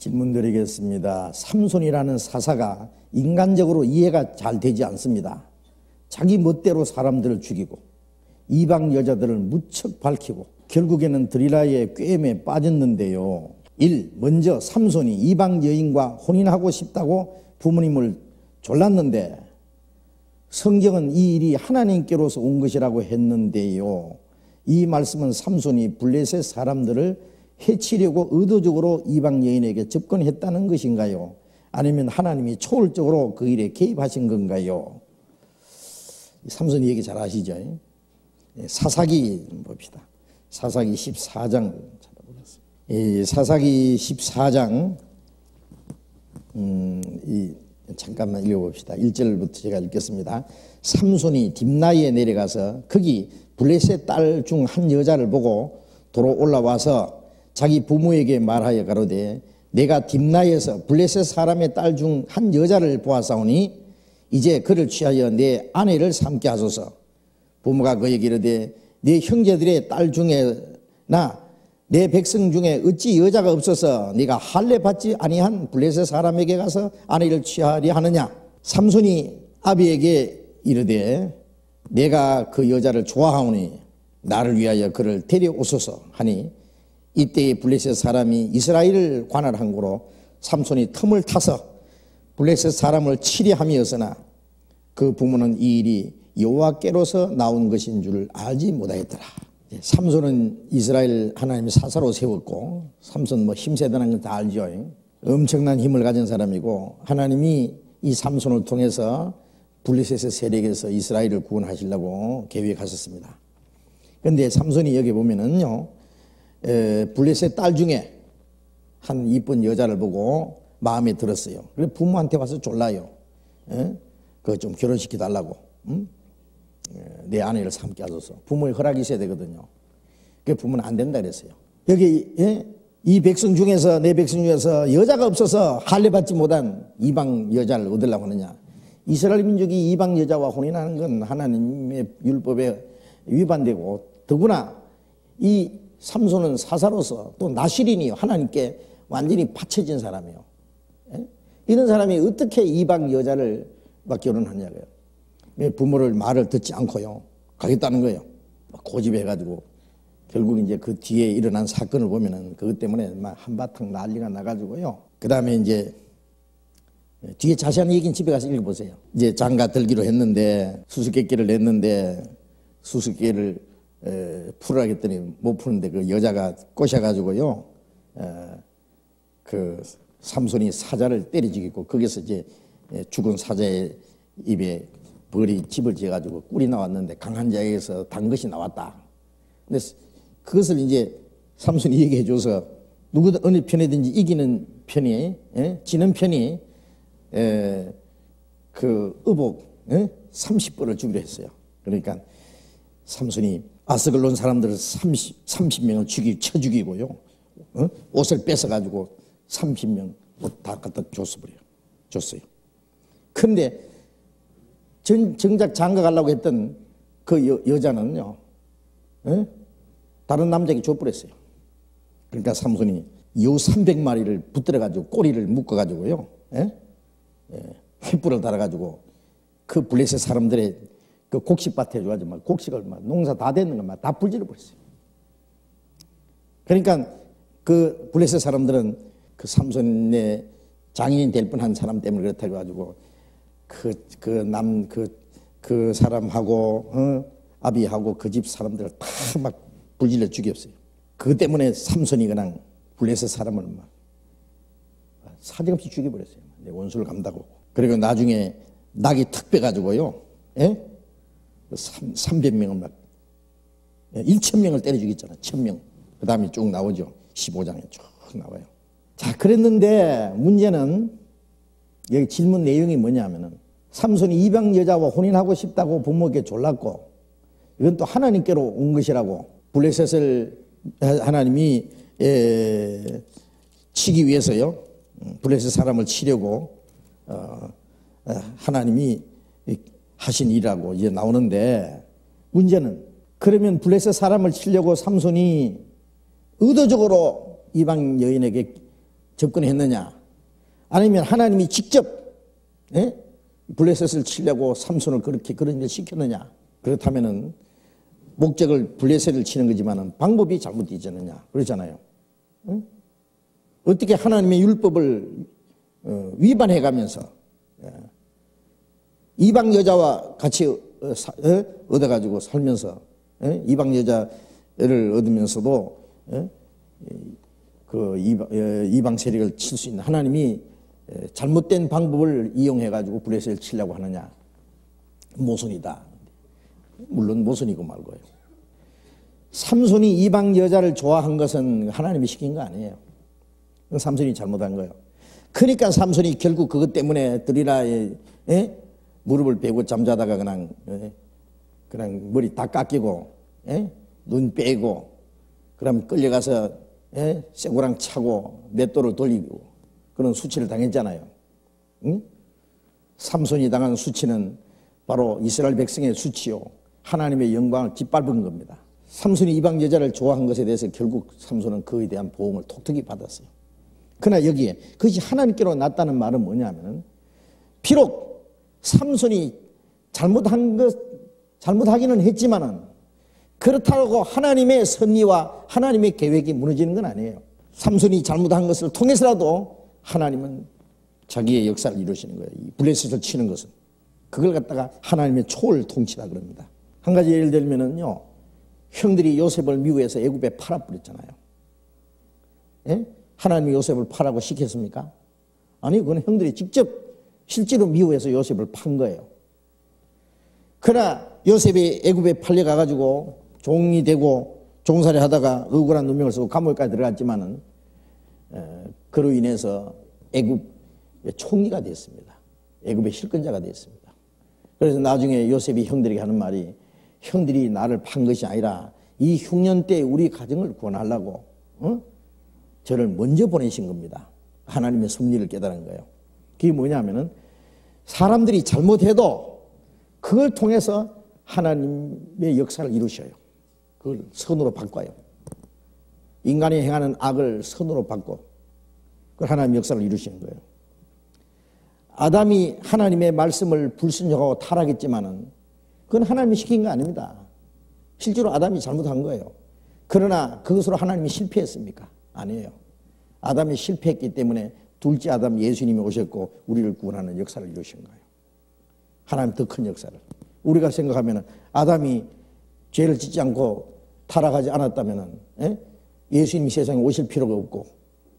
질문 드리겠습니다. 삼손이라는 사사가 인간적으로 이해가 잘 되지 않습니다. 자기 멋대로 사람들을 죽이고 이방 여자들을 무척 밝히고 결국에는 드릴라의 꾀임에 빠졌는데요. 1. 먼저 삼손이 이방 여인과 혼인하고 싶다고 부모님을 졸랐는데 성경은 이 일이 하나님께로서 온 것이라고 했는데요. 이 말씀은 삼손이 블레셋 사람들을 해치려고 의도적으로 이방 여인에게 접근했다는 것인가요? 아니면 하나님이 초월적으로 그 일에 개입하신 건가요? 삼손 얘기 잘 아시죠? 사사기 봅시다. 사사기 14장 찾아보겠습니다. 사사기 14장 잠깐만 읽어봅시다. 1절부터 제가 읽겠습니다. 삼손이 딥나이에 내려가서 거기 블레셋 딸 중 한 여자를 보고 도로 올라와서 자기 부모에게 말하여 가로되 내가 딥나이에서 블레셋 사람의 딸 중 한 여자를 보았사오니 이제 그를 취하여 내 아내를 삼게 하소서. 부모가 그에게 이르되 네 형제들의 딸 중에나 내 백성 중에 어찌 여자가 없어서 네가 할례 받지 아니한 블레셋 사람에게 가서 아내를 취하리 하느냐. 삼손이 아비에게 이르되 내가 그 여자를 좋아하오니 나를 위하여 그를 데려오소서 하니 이때에 블레셋 사람이 이스라엘을 관할한 고로 삼손이 틈을 타서 블레셋 사람을 치리함이었으나 그 부모는 이 일이 여호와께로서 나온 것인 줄 알지 못하였더라. 삼손은 이스라엘 하나님이 사사로 세웠고, 삼손 힘세다는 건 다 알죠. 엄청난 힘을 가진 사람이고 하나님이 이 삼손을 통해서 블레셋의 세력에서 이스라엘을 구원하시려고 계획하셨습니다. 그런데 삼손이 여기 보면은요, 블레셋 딸 중에 한 이쁜 여자를 보고 마음에 들었어요. 그래서 부모한테 와서 졸라요. 그거 좀 결혼시켜 달라고. 내 아내를 삼게 하소서. 부모의 허락이 있어야 되거든요. 그 부모는 안 된다 그랬어요. 여기 이 백성 중에서 내 백성 중에서 여자가 없어서 할례 받지 못한 이방 여자를 얻으려고 하느냐. 이스라엘 민족이 이방 여자와 혼인하는 건 하나님의 율법에 위반되고 더구나 이 삼손은 사사로서 또 나실인이요. 하나님께 완전히 바쳐진 사람이에요. 이런 사람이 어떻게 이방 여자를 막 결혼하냐고요. 부모를 말을 듣지 않고요. 가겠다는 거예요. 고집해가지고 결국 이제 그 뒤에 일어난 사건을 보면은 그것 때문에 막 한바탕 난리가 나가지고요. 그 다음에 이제 뒤에 자세한 얘기는 집에 가서 읽어보세요. 이제 장가 들기로 했는데 수수께끼를 냈는데 수수께끼를 풀으라 했더니 못 푸는데 그 여자가 꼬셔가지고요. 그 삼손이 사자를 때려 죽이고 거기서 이제 죽은 사자의 입에 벌이 집을 지어가지고 꿀이 나왔는데 강한 자에게서 단 것이 나왔다. 근데 그것을 이제 삼손이 얘기해 줘서 누구 어느 편이든지 이기는 편이, 지는 편이 그 의복 30벌을 주기로 했어요. 그러니까 삼손이 아스글론 사람들을 30명을 쳐 죽이고요. 옷을 뺏어가지고 30명 옷 다 갖다 줬어요. 그런데 정작 장가 가려고 했던 그 여자는요, 다른 남자에게 줘버렸어요. 그러니까 삼손이 여 300마리를 붙들어가지고 꼬리를 묶어가지고요, 횃불을 달아가지고 그 블레셋 사람들의 그 곡식밭에 해가지고 막 곡식을 막 농사 다 됐는 걸 막 다 불질러 버렸어요. 그러니까 그 블레셋 사람들은 그 삼손의 장인이 될 뻔한 사람 때문에 그렇다 해가지고 그 사람하고 아비하고 그 집 사람들을 다 막 불질러 죽였어요. 그것 때문에 삼손이 그냥 블레셋 사람을 막 사정없이 죽여버렸어요. 내 원수를 감다고. 그리고 나중에 낙이 턱 빼가지고요, 300명을 막 1,000명을 때려 죽였잖아. 1,000명. 그 다음에 쭉 나오죠. 15장에 쭉 나와요. 자, 그랬는데 문제는 여기 질문 내용이 뭐냐면은 삼손이 이방 여자와 혼인하고 싶다고 부모에게 졸랐고 이건 또 하나님께로 온 것이라고 블레셋을 하나님이 치기 위해서요. 블레셋 사람을 치려고 하나님이 하신 일이라고 이제 나오는데 문제는 그러면 블레셋 사람을 치려고 삼손이 의도적으로 이방 여인에게 접근했느냐? 아니면 하나님이 직접 블레셋을 치려고 삼손을 그렇게 그런 일을 시켰느냐? 그렇다면은 목적을 블레셋을 치는 거지만은 방법이 잘못되지 않느냐? 그렇잖아요. 응? 어떻게 하나님의 율법을 위반해가면서 이방 여자와 같이 얻어가지고 살면서 이방 여자를 얻으면서도 그 이방 세력을 칠 수 있는 하나님이 잘못된 방법을 이용해가지고 블레셋을 치려고 하느냐? 모순이다. 물론 모순이고 말고요. 삼손이 이방 여자를 좋아한 것은 하나님이 시킨 거 아니에요. 삼손이 잘못한 거예요. 그러니까 삼손이 결국 그것 때문에 들이라의 무릎을 베고 잠자다가 그냥 머리 다 깎이고 눈 빼고 그럼 끌려가서 쇠고랑 차고 맷돌을 돌리고 그런 수치를 당했잖아요. 응? 삼손이 당한 수치는 바로 이스라엘 백성의 수치요, 하나님의 영광을 짓밟은 겁니다. 삼손이 이방 여자를 좋아한 것에 대해서 결국 삼손은 그에 대한 보응을 톡톡히 받았어요. 그러나 여기에 그것이 하나님께로 났다는 말은 뭐냐면은, 비록 삼손이 잘못하기는 했지만은 그렇다고 하나님의 섭리와 하나님의 계획이 무너지는 건 아니에요. 삼손이 잘못한 것을 통해서라도 하나님은 자기의 역사를 이루시는 거예요. 이 블레셋을 치는 것은 그걸 갖다가 하나님의 초월 통치라 그럽니다. 한 가지 예를 들면은요, 형들이 요셉을 미국에서 애굽에 팔아버렸잖아요. 하나님이 요셉을 파라고 시켰습니까? 아니, 그건 형들이 직접 실제로 미국에서 요셉을 판 거예요. 그러나 요셉이 애굽에 팔려가가지고 종이 되고 종살이 하다가 억울한 누명을 쓰고 감옥까지 들어갔지만은 그로 인해서 애굽의 총리가 됐습니다. 애굽의 실권자가 됐습니다. 그래서 나중에 요셉이 형들에게 하는 말이, 형들이 나를 판 것이 아니라 이 흉년 때 우리 가정을 구원하려고 저를 먼저 보내신 겁니다. 하나님의 섭리를 깨달은 거예요. 그게 뭐냐면은, 사람들이 잘못해도 그걸 통해서 하나님의 역사를 이루셔요. 그걸 선으로 바꿔요. 인간이 행하는 악을 선으로 바꿔 그걸 하나님의 역사를 이루시는 거예요. 아담이 하나님의 말씀을 불순종하고 타락했지만은 그건 하나님이 시킨 거 아닙니다. 실제로 아담이 잘못한 거예요. 그러나 그것으로 하나님이 실패했습니까? 아니에요. 아담이 실패했기 때문에 둘째 아담 예수님이 오셨고 우리를 구원하는 역사를 이루신 거예요. 하나님 더 큰 역사를. 우리가 생각하면 아담이 죄를 짓지 않고 타락하지 않았다면 예수님이 세상에 오실 필요가 없고,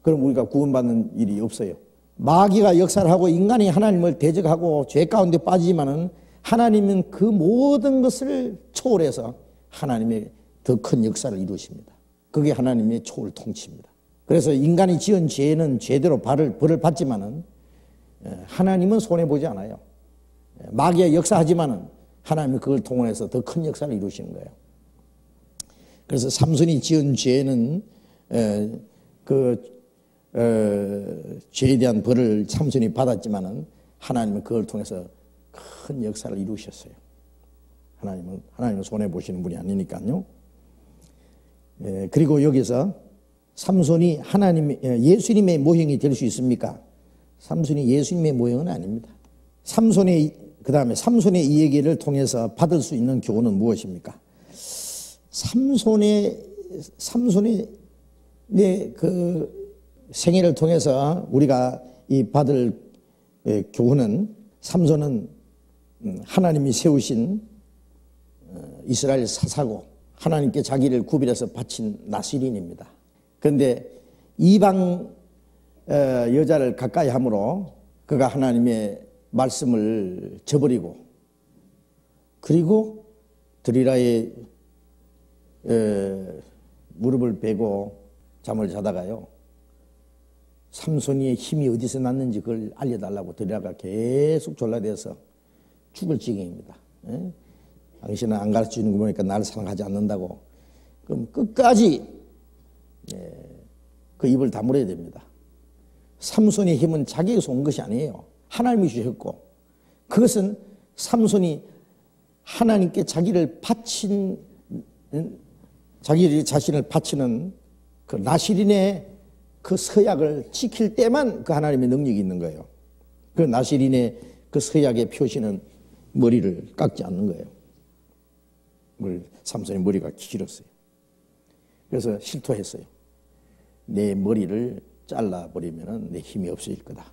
그럼 우리가 구원받는 일이 없어요. 마귀가 역사를 하고 인간이 하나님을 대적하고 죄 가운데 빠지지만은 하나님은 그 모든 것을 초월해서 하나님의 더 큰 역사를 이루십니다. 그게 하나님의 초월 통치입니다. 그래서 인간이 지은 죄는 죄대로 벌을 받지만은 하나님은 손해보지 않아요. 마귀가 역사하지만은 하나님은 그걸 통해서 더 큰 역사를 이루시는 거예요. 그래서 삼손이 지은 죄는 죄에 대한 벌을 삼손이 받았지만은 하나님은 그걸 통해서 큰 역사를 이루셨어요. 하나님은 손해 보시는 분이 아니니까요. 그리고 여기서 삼손이 예수님의 모형이 될 수 있습니까? 삼손이 예수님의 모형은 아닙니다. 그다음에 삼손의 이 얘기를 통해서 받을 수 있는 교훈은 무엇입니까? 삼손의 그 생애를 통해서 우리가 받을 교훈은, 삼손은 하나님이 세우신 이스라엘 사사고 하나님께 자기를 구별해서 바친 나시린입니다. 그런데 이방 여자를 가까이 함으로 그가 하나님의 말씀을 저버리고, 그리고 들이라의 무릎을 베고 잠을 자다가요, 삼손이의 힘이 어디서 났는지 그걸 알려달라고 들이라가 계속 졸라대서 죽을 지경입니다. 당신은 안 가르쳐주는 거 보니까 나를 사랑하지 않는다고. 그럼 끝까지 그 입을 다물어야 됩니다. 삼손의 힘은 자기에서 온 것이 아니에요. 하나님이 주셨고, 그것은 삼손이 하나님께 자기 자신을 바치는 그 나시린의 그 서약을 지킬 때만 그 하나님의 능력이 있는 거예요. 그 나시린의 그 서약의 표시는 머리를 깎지 않는 거예요. 삼손이 머리가 길었어요. 그래서 실토했어요. 내 머리를 잘라버리면 내 힘이 없어질 거다.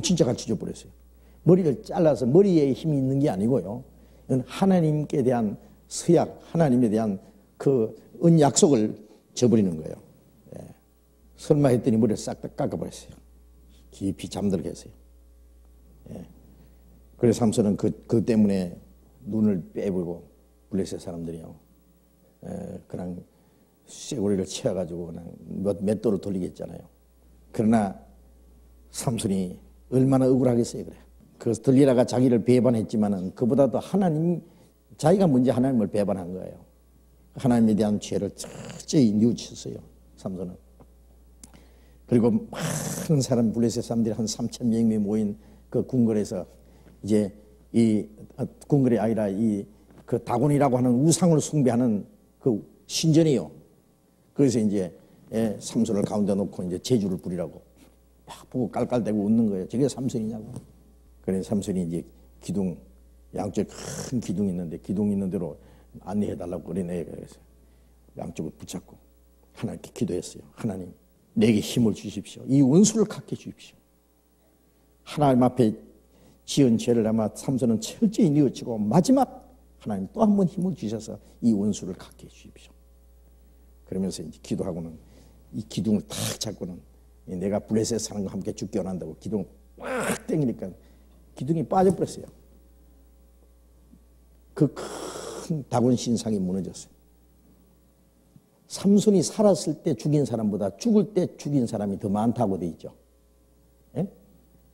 진짜 같이 줘버렸어요. 머리를 잘라서 머리에 힘이 있는 게 아니고요. 이건 하나님께 대한 서약, 하나님에 대한 그 은약속을 저버리는 거예요. 예. 설마 했더니 머리를 싹 다 깎아버렸어요. 깊이 잠들게 했어요. 예. 그래서 삼손은 그 때문에 눈을 빼버리고 블레셋 사람들이요. 그냥 쇠고리를 채워가지고 그냥 맷돌을 돌리겠잖아요. 그러나 삼손이 얼마나 억울하겠어요, 그래. 그 들리라가 자기를 배반했지만은 그보다도 자기가 먼저 하나님을 배반한 거예요. 하나님에 대한 죄를 철저히 뉘우쳤어요, 삼손은. 그리고 많은 사람, 블레셋 사람들이 한 3,000명이 모인 그 궁궐에서 이제 궁궐이 아니라 그 다곤이라고 하는 우상을 숭배하는 그 신전이요. 그래서 이제 삼손을 가운데 놓고 이제 제주를 부리라고 막 보고 깔깔대고 웃는 거예요. 저게 삼손이냐고. 그래서 삼손이 이제 양쪽에 큰 기둥이 있는데 기둥 있는 대로 안내해달라고 그러네. 그래서 양쪽을 붙잡고 하나님께 기도했어요. 하나님, 내게 힘을 주십시오. 이 원수를 갖게 주십시오. 하나님 앞에 지은 죄를 아마 삼손은 철저히 뉘우치고 마지막 하나님 또 한 번 힘을 주셔서 이 원수를 갖게 해주십시오. 그러면서 이제 기도하고는 이 기둥을 탁 잡고는 내가 블레셋 사람과 함께 죽게 원한다고 기둥을 꽉 당기니까 기둥이 빠져버렸어요. 그 큰 다곤 신상이 무너졌어요. 삼손이 살았을 때 죽인 사람보다 죽을 때 죽인 사람이 더 많다고 돼 있죠. 예?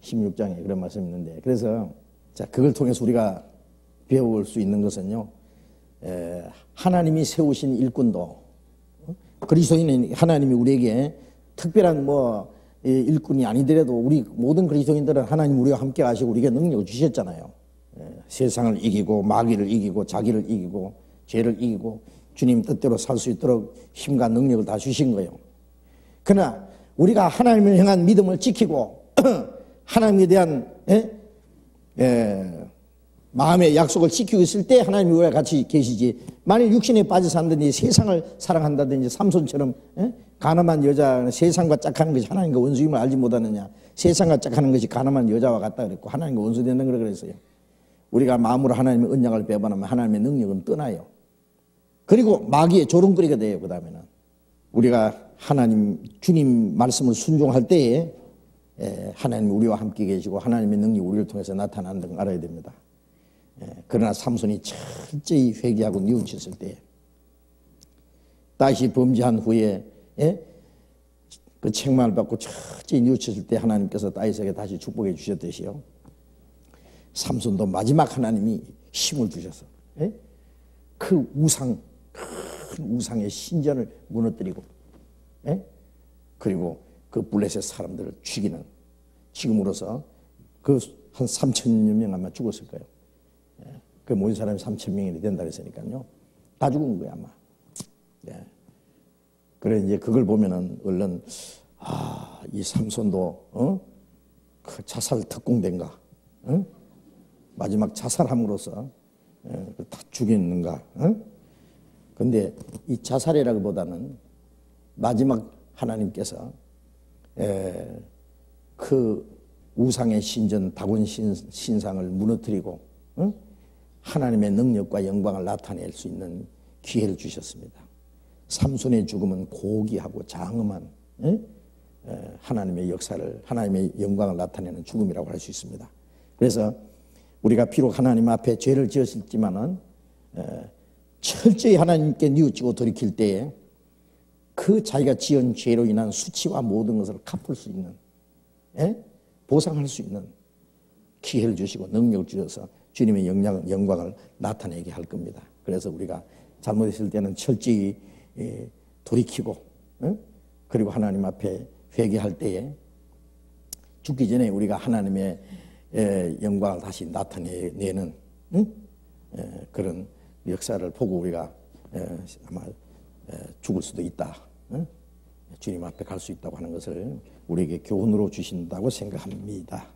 16장에 그런 말씀이 있는데, 그래서 자, 그걸 통해서 우리가 배울 수 있는 것은요, 하나님이 세우신 일꾼도, 그리스도인은 하나님이 우리에게 특별한 일꾼이 아니더라도 우리 모든 그리스도인들은 하나님 우리와 함께 하시고 우리에게 능력을 주셨잖아요. 세상을 이기고 마귀를 이기고 자기를 이기고 죄를 이기고 주님 뜻대로 살 수 있도록 힘과 능력을 다 주신 거예요. 그러나 우리가 하나님을 향한 믿음을 지키고 하나님에 대한 마음의 약속을 지키고 있을 때 하나님이 우리와 같이 계시지, 만일 육신에 빠져 산다든지 세상을 사랑한다든지 삼손처럼 가늠한 여자, 세상과 짝하는 것이 하나님과 원수임을 알지 못하느냐, 세상과 짝하는 것이 가늠한 여자와 같다 그랬고 하나님과 원수 된다는 걸 그랬어요. 우리가 마음으로 하나님의 언약을 배반하면 하나님의 능력은 떠나요. 그리고 마귀의 조롱거리가 돼요. 그 다음에는 우리가 주님 말씀을 순종할 때에 하나님이 우리와 함께 계시고 하나님의 능력이 우리를 통해서 나타나는 걸 알아야 됩니다. 그러나 삼손이 철저히 회개하고 뉘우쳤을 때, 다시 범죄한 후에 그 책망을 받고 철저히 뉘우쳤을 때 하나님께서 다윗에게 다시 축복해 주셨듯이요, 삼손도 마지막 하나님이 힘을 주셔서 그 큰 우상의 신전을 무너뜨리고 그리고 그 블레셋 사람들을 죽이는, 지금으로서 그 한 3,000여 명 아마 죽었을 거예요. 그 모인 사람이 3,000명이 된다 그랬으니까요. 다 죽은 거야, 아마. 그래, 이제 그걸 보면은, 얼른, 이 삼손도, 그 자살 특공대인가? 마지막 자살함으로써, 다 죽였는가? 근데 이 자살이라기보다는 마지막 하나님께서, 그 우상의 신전, 다곤 신상을 무너뜨리고, 하나님의 능력과 영광을 나타낼 수 있는 기회를 주셨습니다. 삼손의 죽음은 고귀하고 장엄한 하나님의 역사를, 하나님의 영광을 나타내는 죽음이라고 할 수 있습니다. 그래서 우리가 비록 하나님 앞에 죄를 지었지만은 철저히 하나님께 뉘우치고 돌이킬 때에 그 자기가 지은 죄로 인한 수치와 모든 것을 갚을 수 있는, 보상할 수 있는 기회를 주시고 능력을 주셔서 주님의 영광을 나타내게 할 겁니다. 그래서 우리가 잘못했을 때는 철저히 돌이키고, 그리고 하나님 앞에 회개할 때에 죽기 전에 우리가 하나님의 영광을 다시 나타내는 그런 역사를 보고 우리가 아마 죽을 수도 있다. 주님 앞에 갈 수 있다고 하는 것을 우리에게 교훈으로 주신다고 생각합니다.